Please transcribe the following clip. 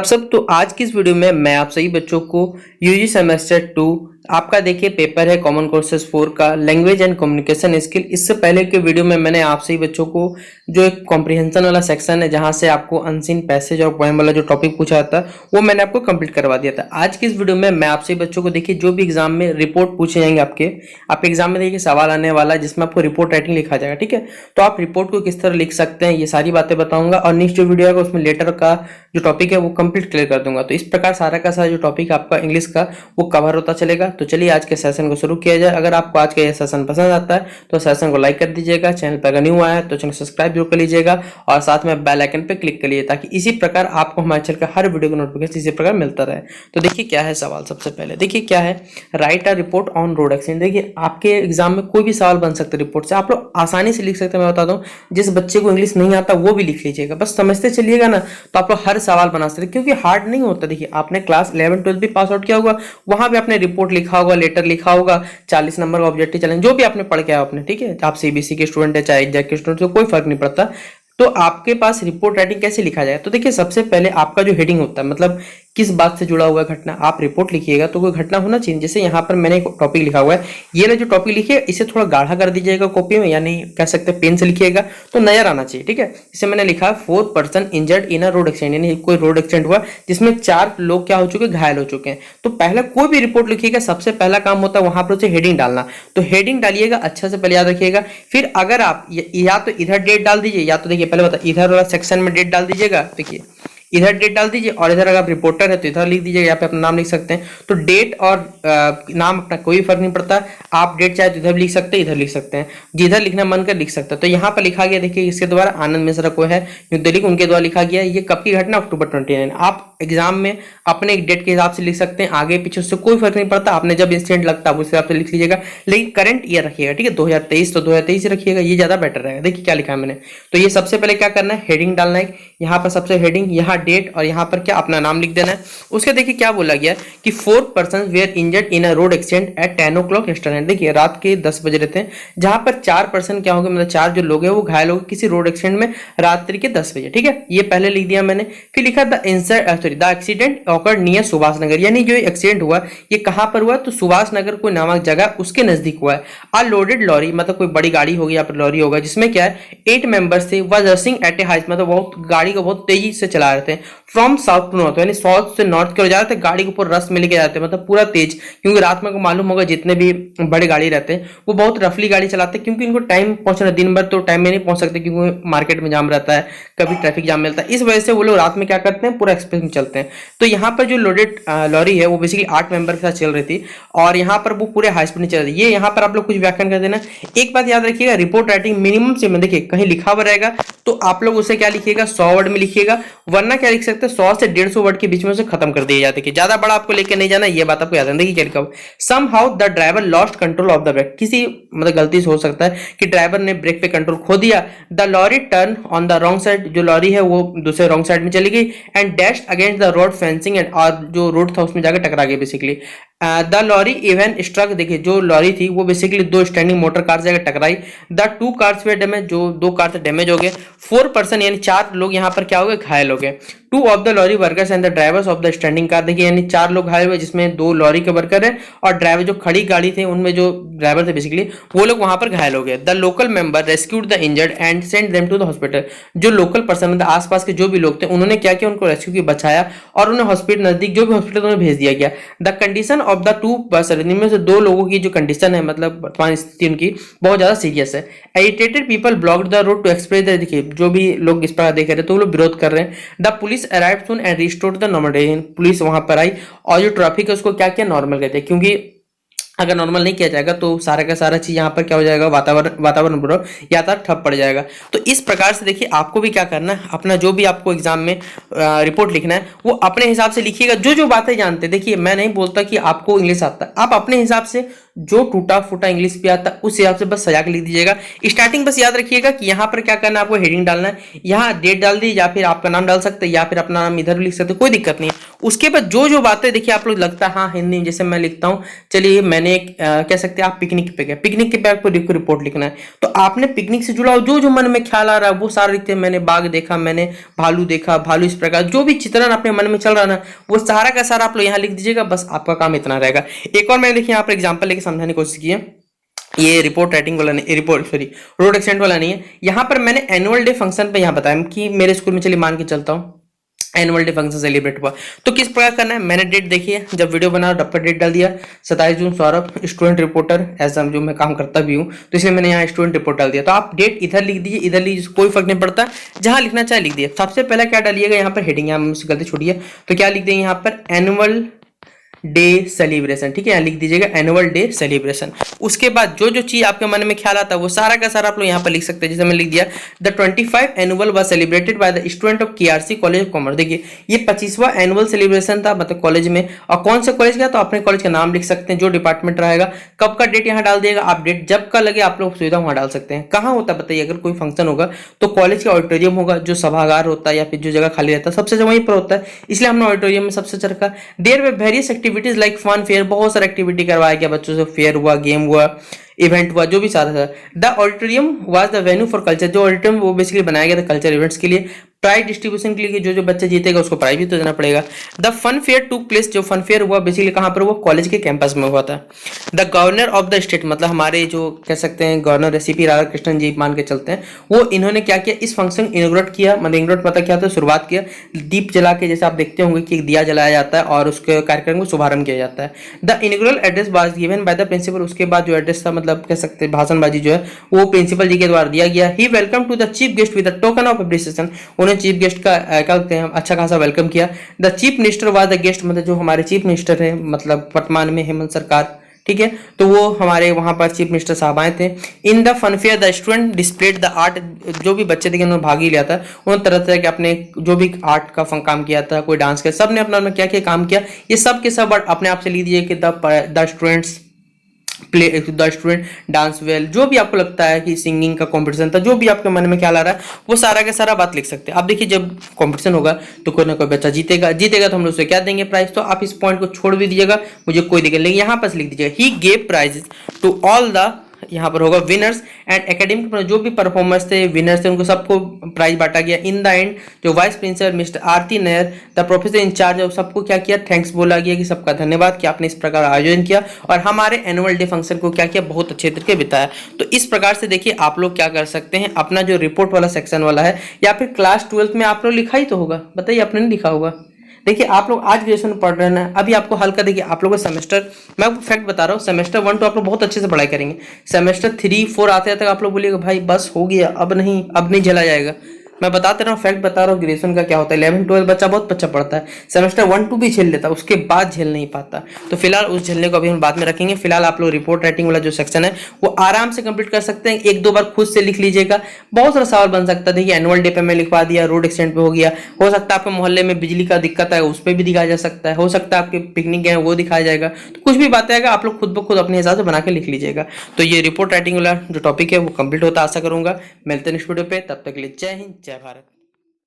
आप सब तो आज की इस वीडियो में मैं आप सभी बच्चों को यूजी सेमेस्टर 2 आपका देखिए पेपर है कॉमन कोर्सेज 4 का लैंग्वेज एंड कम्युनिकेशन स्किल। इससे पहले के वीडियो में मैंने आप सभी बच्चों को जो एक कॉम्प्रिहेंशन वाला सेक्शन है जहां से आपको अनसीन पैसेज और पोएम वाला जो टॉपिक पूछा था वो मैंने आपको कंप्लीट करवा दिया था। आज की इस वीडियो में मैं आप सभी बच्चों को देखिए जो भी एग्जाम में रिपोर्ट पूछे जाएंगे आपके एग्जाम में देखिए सवाल आने वाला है जिसमें आपको रिपोर्ट राइटिंग लिखा जाएगा। ठीक है, तो आप रिपोर्ट को किस तरह लिख सकते हैं ये सारी बातें बताऊंगा और नेक्स्ट जो वीडियो है उसमें लेटर का जो टॉपिक है वो कंप्लीट क्लियर कर दूंगा। तो इस प्रकार सारा का सारा जो टॉपिक आपका इंग्लिश का वो कवर होता चलेगा। तो चलिए आज के सेशन को शुरू किया जाए। अगर आपको आज का यह सेशन पसंद आता है तो सेशन को लाइक कर दीजिएगा, चैनल पर अगर न्यू आया है तो चैनल सब्सक्राइब जरूर कर लीजिएगा और साथ में बेल आइकन पे क्लिक करिए ताकि इसी प्रकार आपको हमारे चैनल का हर वीडियो का नोटिफिकेशन इसी प्रकार मिलता रहे। तो देखिए क्या है सवाल, सबसे पहले देखिए क्या है, right a report on road accident. देखिए आपके एग्जाम में कोई भी सवाल बन सकता है रिपोर्ट से, आप लोग आसानी से लिख सकते हैं। मैं बताता हूँ जिस बच्चे को इंग्लिश नहीं आता वो भी लिख लीजिएगा, बस समझते चलिएगा ना तो आप लोग हर सवाल बना सकते हैं क्योंकि हार्ड नहीं होता। देखिए आपने क्लास 11 12 भी पास आउट किया होगा, वहां पे आपने रिपोर्ट लिखा होगा, लेटर लिखा होगा, 40 नंबर का ऑब्जेक्टिव चैलेंज जो भी आपने पढ़ के आया आपने, ठीक है, आप सीबीएसई के स्टूडेंट है चाहे एग्जैक्ट के स्टूडेंट हो कोई फर्क नहीं पड़ता। तो आपके पास रिपोर्ट राइटिंग कैसे लिखा जाए, तो देखिए सबसे पहले आपका जो हेडिंग होता है मतलब किस बात से जुड़ा हुआ घटना, आप रिपोर्ट लिखिएगा तो कोई घटना होना चाहिए। जैसे यहाँ पर मैंने एक टॉपिक लिखा हुआ है, ये ना जो टॉपिक लिखिए इसे थोड़ा गाढ़ा कर दीजिएगा कॉपी में, यानी कह सकते हैं पेन से लिखिएगा तो नजर आना चाहिए। ठीक है, इसे मैंने लिखा 4 person injured in a road accident, यानी कोई रोड एक्सीडेंट हुआ जिसमें 4 लोग क्या हो चुके, घायल हो चुके हैं। तो पहले कोई भी रिपोर्ट लिखिएगा सबसे पहला काम होता है वहां पर उसे हेडिंग डालना। तो हेडिंग डालिएगा अच्छा से पहले याद रखिएगा। फिर अगर आप या तो इधर डेट डाल दीजिए या तो देखिए पहले बता इधर वाला सेक्शन में डेट डाल दीजिएगा, देखिए इधर डेट डाल दीजिए और इधर अगर आप रिपोर्टर है तो इधर लिख दीजिएगा, यहाँ पे अपना नाम लिख सकते हैं। तो डेट और नाम अपना कोई फर्क नहीं पड़ता, आप डेट चाहे तो इधर लिख सकते हैं इधर लिख सकते हैं, जिधर लिखना मन कर लिख सकते हैं। तो यहाँ पर लिखा गया देखिए इसके द्वारा आनंद मिश्रा को है न्यू दिल्ली, उनके द्वारा लिखा गया। ये कब की घटना, अक्टूबर 29। आप एग्जाम में अपने एक डेट के हिसाब से लिख सकते हैं, आगे पीछे उससे कोई फर्क नहीं पड़ता, आपने जब इंसिडेंट लगता है उस हिसाब से लिख लीजिएगा, लेकिन करंट ईयर रखिएगा। ठीक है, 2023 तो 2023 रखिएगा, ये ज्यादा बेटर रहेगा। देखिए क्या लिखा है मैंने, तो ये सबसे पहले क्या करना है, हेडिंग डालना है, यहाँ पर सबसे हेडिंग, यहाँ डेट और यहाँ पर क्या अपना नाम लिख देना है। उसके देखिए क्या बोला गया कि 4 person were injured in a road accident at 10 o'clock eastern time. देखिए रात के 10 बजे रहते हैं, जहां पर 4 पर्सन क्या हो गए, मतलब 4 जो लोग हैं वो घायल हो गए किसी रोड एक्सीडेंट में रात्रि के 10 बजे। ठीक है, ये पहले लिख दिया मैंने। फिर लिखा the accident occurred near Subhash Nagar, यानी जो एक्सीडेंट हुआ ये कहां पर हुआ, तो सुभाष नगर कोई नामक जगह उसके नजदीक हुआ है। अ लोडेड लॉरी, मतलब कोई बड़ी गाड़ी होगी या फिर लॉरी होगा जिसमें क्या है 8 मेंबर्स थे, was rushing at a high, मतलब बहुत गाड़ी को बहुत तेजी से चला रहे थे, फ्रॉम साउथ टू नॉर्थ, यानी साउथ से नॉर्थ की ओर जा रहे थे, गाड़ी को ऊपर रस में लेके जाते हैं, मतलब पूरा तेज, क्योंकि रात में को मालूम होगा जितने भी बड़े गाड़ी रहते हैं वो बहुत रफली गाड़ी चलाते हैं क्योंकि इनको टाइम पहुंचना, दिन भर तो टाइम में नहीं पहुंच सकते क्योंकि मार्केट में जाम रहता है, कभी ट्रैफिक जाम मिलता है, इस वजह से वो लोग रात में क्या करते हैं पूरा एक्सप्रेस में चलते हैं। तो यहाँ पर जो लोडेड लॉरी है वो बेसिकली 8 मेंबर के साथ चल रही थी और यहाँ पर वो पूरे हाई स्पीड में चल रही थी। ये यहाँ पर आप लोग कुछ व्याख्यान कर देना। एक बात याद रखिएगा, रिपोर्ट राइटिंग मिनिमम से देखिए कहीं लिखा हुआ रहेगा तो आप लोग उसे क्या लिखिएगा 100 वर्ड में लिखिएगा, वरना क्या लिख सकते हैं 100 से 150 वर्ड के बीच में उसे खत्म कर दिया जाता है कि ज्यादा बड़ा आपको लेके नहीं जाना, ये बात आपको याद है। देखिए क्या लिखा, somehow the driver lost control of the brake, किसी मतलब गलती से हो सकता है कि ड्राइवर ने ब्रेक पे कंट्रोल खो दिया। The lorry turn on the wrong side, जो लॉरी है वो दूसरे रॉन्ग साइड में चली गई, and dashed against the road fencing, and और जो रोड था उसमें जाकर टकरा गई basically. The lorry even struck, देखिए जो लॉरी थी वो बेसिकली 2 स्टैंडिंग मोटर कार से जाकर टकराई। द 2 कार्स वे डैमेज, जो 2 कार से डैमेज हो गए। 4 पर्सन यानी 4 लोग यहाँ पर क्या हो गए, घायल हो गए। 2 of the lorry workers and the drivers of the standing car, देखिए यानी 4 लोग घायल हुए जिसमें 2 लॉरी के वर्कर है और ड्राइवर जो खड़ी गाड़ी थे उनमें जो ड्राइवर थे बेसिकली वो लोग वहां पर घायल हो गए। The local member rescued the injured and sent them to the hospital, जो लोकल पर्सन मतलब आसपास के जो भी लोग थे उन्होंने क्या किया, उनको रेस्क्यू किया, बचाया और उन्हें हॉस्पिटल नजदीक जो भी हॉस्पिटल उन्हें भेज दिया गया। The condition of the 2 person, इनमें से 2 लोगों की जो कंडीशन है मतलब वर्तमान स्थिति उनकी बहुत ज्यादा सीरियस है। Agitated people blocked the road to express the, देखिए जो भी लोग इस प्रकार देख रहे थे तो वो लोग विरोध कर रहे हैं। The police arrived soon and restored the normal, police वहां पर आई और जो ट्रैफिक है उसको क्या किया, नॉर्मल कहते हैं, क्योंकि अगर नॉर्मल नहीं किया जाएगा तो सारा का सारा चीज यहाँ पर क्या हो जाएगा, वातावरण पूरा यातायात ठप पड़ जाएगा। तो इस प्रकार से देखिए आपको भी क्या करना है, अपना जो भी आपको एग्जाम में रिपोर्ट लिखना है वो अपने हिसाब से लिखिएगा, जो जो बातें जानते हैं। देखिए मैं नहीं बोलता कि आपको इंग्लिश आता है, आप अपने हिसाब से जो टूटा फूटा इंग्लिश भी आता है उस हिसाब से बस सजा के लिख दीजिएगा। स्टार्टिंग बस याद रखिएगा कि यहाँ पर क्या करना है, आपको हेडिंग डालना है, यहाँ डेट डाल दी या फिर आपका नाम डाल सकते हैं या फिर अपना नाम इधर भी लिख सकते हैं, कोई दिक्कत नहीं है। उसके बाद जो जो बातें देखिए आप लोग लगता है हाँ हिंदी में, जैसे मैं लिखता हूँ, चलिए मैंने कह सकते हैं आप पिकनिक पे गए, पिकनिक के पे आपको रिपोर्ट लिखना है, तो आपने पिकनिक से जुड़ा जो जो मन में ख्याल आ रहा है वो सारा लिखते हैं। मैंने बाघ देखा, मैंने भालू देखा, भालू इस प्रकार जो भी चित्रण अपने मन में चल रहा है ना, वो सारा का सारा आप लोग यहाँ लिख दीजिएगा। बस आपका काम इतना रहेगा। एक और मैंने देखिए यहाँ पर एग्जाम्पल लेके समझाने की कोशिश की है। ये रिपोर्ट राइटिंग वाला नहीं, रिपोर्ट सॉरी रोड एक्सीडेंट वाला नहीं है। यहाँ पर मैंने एनुअल डे फंक्शन पे यहाँ बताया कि मेरे स्कूल में, चलिए मान के चलता हूँ एनुअल डे फंक्शन सेलिब्रेट हुआ, तो किस प्रकार करना है, मैंने डेट देखिए, जब वीडियो बना डब पर डेट डाल दिया 27 जून सौरभ स्टूडेंट रिपोर्टर, ऐसा जो मैं काम करता भी हूँ तो इसलिए मैंने यहाँ स्टूडेंट रिपोर्ट डाल दिया। तो आप डेट इधर लिख दीजिए, इधर लीजिए, कोई फर्क नहीं पड़ता, जहां लिखना चाहे लिख दिए। सबसे पहले क्या डालिएगा यहाँ पर हेडिंग, यहाँ मुझसे गलती छूटिए, तो क्या लिख देंगे यहाँ पर एनुअल डे सेलिब्रेशन, ठीक है, यहाँ लिख दीजिएगा एनुअल डे सेलिब्रेशन। उसके बाद जो जो चीज आपके मन में ख्याल आता है वो सारा का सारा आप लोग यहाँ पर लिख सकते हैं। जैसे मैं लिख दिया the 25 annual was celebrated by the student of KRC college of commerce. देखिए ये 25वां एनुअल सेलिब्रेशन था, मतलब कॉलेज में, और कौन से कॉलेज का, तो अपने कॉलेज का नाम लिख सकते हैं, जो डिपार्टमेंट रहेगा, कब का डेट यहाँ डाल दिएगा। आप डेट जब का लगे आप लोग सुविधा वहां डाल सकते हैं। कहाँ होता है बताइए, अगर कोई फंक्शन होगा तो कॉलेज का ऑडिटोरियम होगा, जो सभागार होता है या फिर जो जगह खाली रहता है सबसे वहीं पर होता है, इसलिए हमने ऑडिटोरियम में सबसे अच्छा रखा। There were various activities like fun fair, बहुत सारा एक्टिविटी करवाया गया बच्चों से, फेयर हुआ, गेम हुआ, इवेंट हुआ, जो भी सारा था। The auditorium was the venue for culture, जो ऑडिटोरियम वो बेसिकली बनाया गया था कल्चर इवेंट्स के लिए। प्राइज डिस्ट्रीब्यूशन के लिए, जो जो बच्चा जीतेगा उसको प्राइज भी तो देना पड़ेगा। The fun fair took place, जो फन फेयर हुआ बेसिकली कहां पर हुआ, कॉलेज के कैंपस में हुआ था। The governor of the state, मतलब हमारे जो कह सकते हैं गवर्नर सीपी राधाकृष्णन जी मान के चलते हैं, वो इन्होंने क्या किया, इस फंक्शन इनॉग्रेट किया, मतलब इनॉग्रेट मतलब क्या था, शुरुआत किया दीप जला के, जैसे आप देखते होंगे कि एक दिया जलाया जाता है और उसके कार्यक्रम को शुभारंभ किया जाता है। The inaugural address was given by the principal, उसके बाद जो एड्रेस था, मतलब कह सकते हैं भाषणबाजी जो है वो प्रिंसिपल जी के द्वारा दिया गया। He welcome to the chief guest with the token of appreciation, उन्हें चीफ गेस्ट का क्या कहते हैं अच्छा खासा वेलकम किया। The chief minister was the guest, मतलब जो हमारे चीफ मिनिस्टर है, मतलब वर्तमान में हेमंत सरकार, ठीक है, तो वो हमारे वहां पर चीफ मिनिस्टर साहब आए थे। In the fun fair the student displayed the art, जो भी बच्चे थे उन्होंने भाग ही लिया था, उन्होंने तरह तरह के अपने जो भी आर्ट का काम किया था, कोई डांस किया, सब ने अपना क्या क्या काम किया, ये सब के सब अपने आप से ली दीजिए कि the students play, the student dance well, जो भी आपको लगता है कि सिंगिंग का कंपटीशन था, जो भी आपके मन में ख्याल आ रहा है वो सारा का सारा बात लिख सकते हैं। आप देखिए जब कंपटीशन होगा तो कोई ना कोई बच्चा जीतेगा, जीतेगा तो हम लोग उसे क्या देंगे, प्राइज। तो आप इस पॉइंट को छोड़ भी दीजिएगा, मुझे कोई दिक्कत नहीं, यहाँ पर लिख दीजिएगा he gave prices to all the, यहाँ पर होगा विनर्स एंड एकेडमिक, जो भी परफॉर्मर्स थे, विनर्स थे, उनको सबको प्राइज बांटा गया। इन द एंड जो vice principal mister Aarti Nair the professor in charge, सबको क्या किया, थैंक्स बोला गया कि सबका धन्यवाद कि आपने इस प्रकार आयोजन किया और हमारे एनुअल डे फंक्शन को क्या किया, बहुत अच्छे तरीके बिताया। तो इस प्रकार से देखिए आप लोग क्या कर सकते हैं, अपना जो रिपोर्ट वाला सेक्शन वाला है, या फिर क्लास 12th में आप लोग लिखा ही तो होगा, बताइए आपने नहीं लिखा होगा। देखिए आप लोग आज ग्रेजुएशन पढ़ रहे हैं, अभी आपको हल्का, देखिए आप लोगों का सेमेस्टर, मैं आपको फैक्ट बता रहा हूँ, सेमेस्टर 1 तो आप लोग बहुत अच्छे से पढ़ाई करेंगे, सेमेस्टर 3 4 आते तक आप लोग बोलिएगा भाई बस हो गया, अब नहीं झेला जाएगा। मैं बताते रहा हूँ, फैक्ट बता रहा हूँ, ग्रेजुएशन का क्या होता है, 11 12 बच्चा बहुत अच्छा पढ़ता है, सेमेस्टर 1 2 भी झेल लेता है, उसके बाद झेल नहीं पाता। तो फिलहाल उस झेलने को अभी हम बाद में रखेंगे। फिलहाल आप लोग रिपोर्ट राइटिंग वाला जो सेक्शन है वो आराम से कंप्लीट कर सकते हैं, एक दो बार खुद से लिख लीजिएगा, बहुत सारा सवाल बन सकता है। देखिए एनुअल डे पे मैं लिखवा दिया, रोड एक्सीडेंट पे हो गया, हो सकता है आपके मोहल्ले में बिजली का दिक्कत है उस पर भी दिखाया जा सकता है, हो सकता है आपके पिकनिक गए वो दिखाया जाएगा, तो कुछ भी बात आएगा आप लोग खुद ब खुद अपने हिसाब से बना के लिख लीजिएगा। तो ये रिपोर्ट राइटिंग वाला जो टॉपिक है वो कंप्लीट होता आशा करूंगा। मिलते हैं नेक्स्ट वीडियो पे, तब तक के लिए जय हिंद जय भारत।